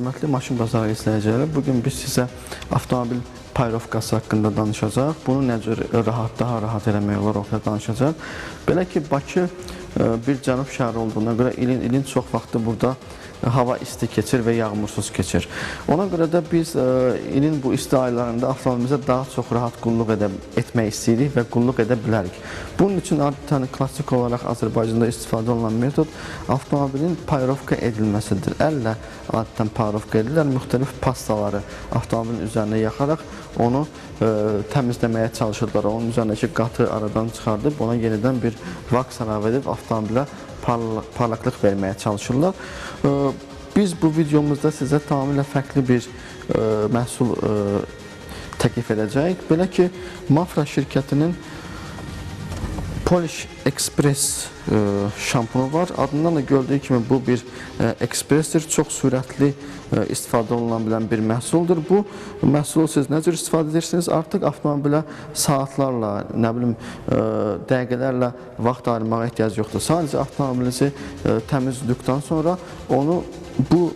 Hörmətli maşın bazarı izləyiciləri, bugün biz sizə avtomobil payrovkası haqqında danışacaq. Bunu necə daha rahat eləmək olar, orada danışacaq. Belə ki, Bakı bir cənub şəhəri olduğuna görə ilin çox vaxtı burada hava isti keçir və yağmursuz keçir. Ona görə də biz ilin bu isti aylarında avtomobilimizə daha çox rahat qulluq etmək istəyirik və qulluq edə bilərik. Bunun üçün adətən klassik olaraq Azərbaycanda istifadə olunan metod avtomobilin payrovka edilməsidir. Əllə adətən payrovka edirlər, müxtəlif pastaları avtomobilin üzərinə yaxaraq onu təmizləməyə çalışırlar. Onun üzərindəki qatı aradan çıxardıb ona yenidən bir vaks əlavə edib avtomobilə parlaqlıq verməyə çalışırlar. Biz bu videomuzda sizə tamamilə fərqli bir məhsul təklif edəcəyik. Belə ki, Mafra şirkətinin Polish Express şampunu var. Adından da gördüyü kimi bu bir ekspresdir. Çox sürətli istifadə olunan bilən bir məhsuldur. Bu məhsulu siz nə cür istifadə edirsiniz? Artıq avtomobilə saatlarla, nə bilim, dəqiqələrlə vaxt ayırmağa ehtiyac yoxdur. Sadəcə avtomobilinizi təmizlədikdən sonra onu bu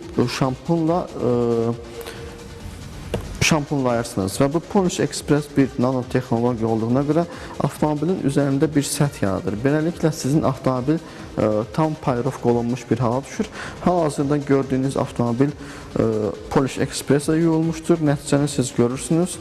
şampunlayırsınız və bu Polish Express bir nanotexnologiya olduğuna görə avtomobilin üzərində bir səth yaradır. Beləliklə sizin avtomobil tam payrovka olunmuş bir hala düşür. Hal-hazırda gördüyünüz avtomobil Polish Express-ə yuyulmuşdur. Nəticəni siz görürsünüz.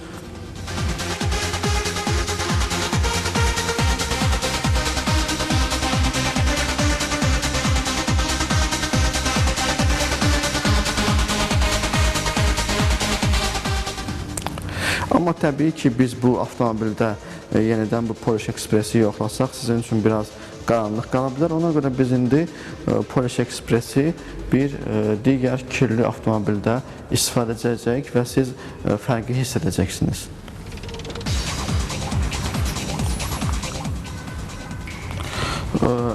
Amma təbii ki, biz bu avtomobildə yenidən bu Polish Express-i yoxlasaq, sizin üçün biraz qaranlıq qala bilər. Ona görə biz indi Polish Express-i bir digər kirli avtomobildə istifadə edəcəyik və siz fərqi hiss edəcəksiniz.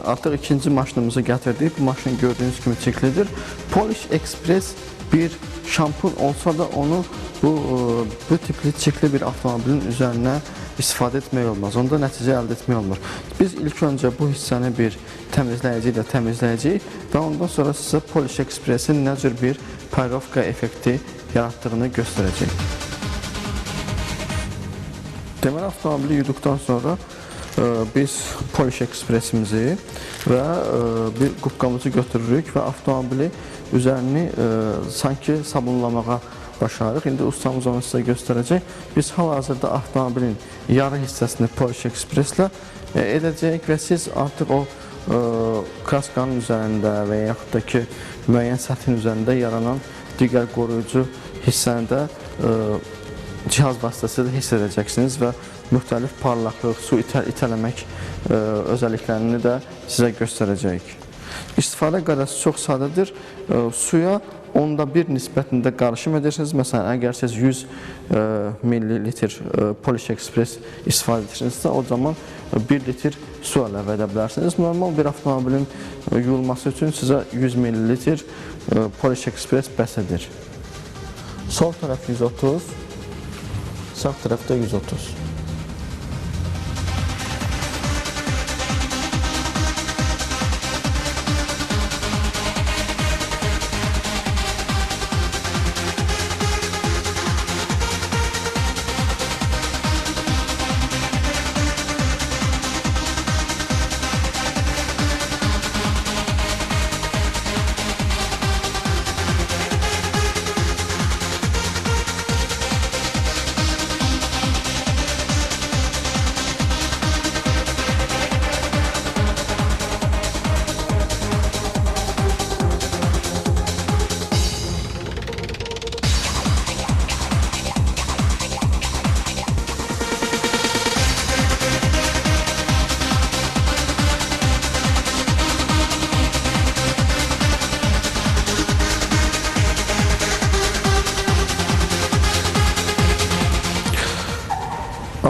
Artıq ikinci maşınımızı gətirdik. Bu maşın gördüyünüz kimi çirklidir. Polish Express bir şampun olsa da onu bu tipli çirkli bir avtomobilin üzərinə istifadə etmək olmaz. Onda nəticə əldə etmək olmur. Biz ilk öncə bu hissəni bir təmizləyici ilə təmizləyəcəyik və ondan sonra sizə Polish Express-in nə cür bir payrovka effekti yaratdığını göstərəcəyik. Deməli, avtomobili yuyduqdan sonra biz Polish Express-imizi və bir qubqamızı götürürük və avtomobili üzərini sanki sabunlamağa başarırıq. İndi ustamız onu sizə göstərəcək. Biz hal-hazırda avtomobilin yarı hissəsini Polish Express-lə edəcəyik və siz artıq o kaskanın üzərində və yaxud da ki, müəyyən səthin üzərində yaranan digər qoruyucu hissəni də cihaz vasitəsilə hiss edəcəksiniz və müxtəlif parlaqlıq, su itələmək özəlliklərini də sizə göstərəcəyik. İstifadə qaydası çox sadədir. Suya 1/10 nisbətində qarışım edirsiniz. Məsələn, əgər siz 100 ml Polish Express istifadə edirsinizsə, o zaman 1 litr su əlavə edə bilərsiniz. Normal bir avtomobilin yuyulması üçün sizə 100 ml Polish Express bəs edir. Sol tərəf 130, sağ tərəfdə 130.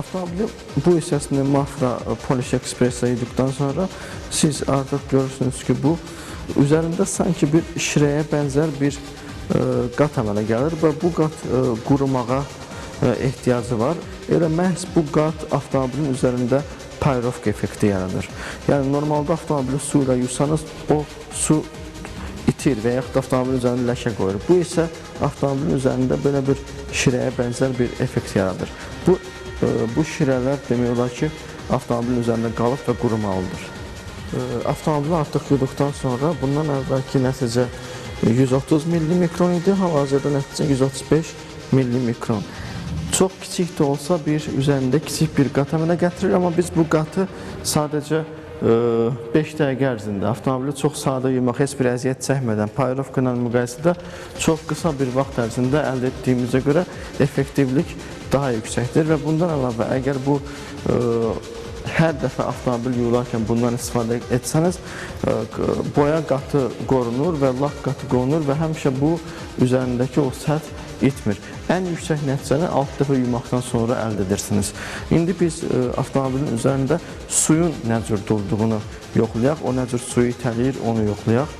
Avtomobili bu hissəsini Mafra Polish Express-ə yuyduqdan sonra siz artıq görürsünüz ki, bu üzərində sanki bir şirəyə bənzər bir qat əmələ gəlir və bu qat qurumağa ehtiyacı var. Elə məhz bu qat avtomobilin üzərində payrovka effekti yaradır. Yəni, normalda avtomobili su ilə yuysanız, o su itir və yaxud da avtomobilin üzərində ləkə qoyur. Bu isə avtomobilin üzərində belə bir şirəyə bənzər bir effekt yaradır. Bu şirələr demək olar ki, avtomobilin üzərində qalıb və qurumalıdır. Avtomobili artıq yuduqdan sonra bundan əvvəlki nəticə 130 millimikron idi, hal-hazırda nəticə 135 millimikron. Çox kiçik də olsa üzərində kiçik bir qat əmələ gətirir, amma biz bu qatı sadəcə 5 dəqiqə ərzində avtomobili çox sadə yumaq, heç bir əziyyət çəkmədən payrovka ilə müqayisədə çox qısa bir vaxt ərzində əldə etdiyimizə görə effektivlik daha yüksəkdir və bundan əlavə əgər bu hər dəfə avtomobil yularkən bundan istifadə etsəniz, boya qatı qorunur və lak qatı qorunur və həmişə bu üzərindəki o səth itmir. Ən yüksək nəticəni 6 dəfə yumaqdan sonra əldə edirsiniz. İndi biz avtomobilin üzərində suyun nə cür durduğunu yoxlayaq, o nə cür suyu itələyir, onu yoxlayaq.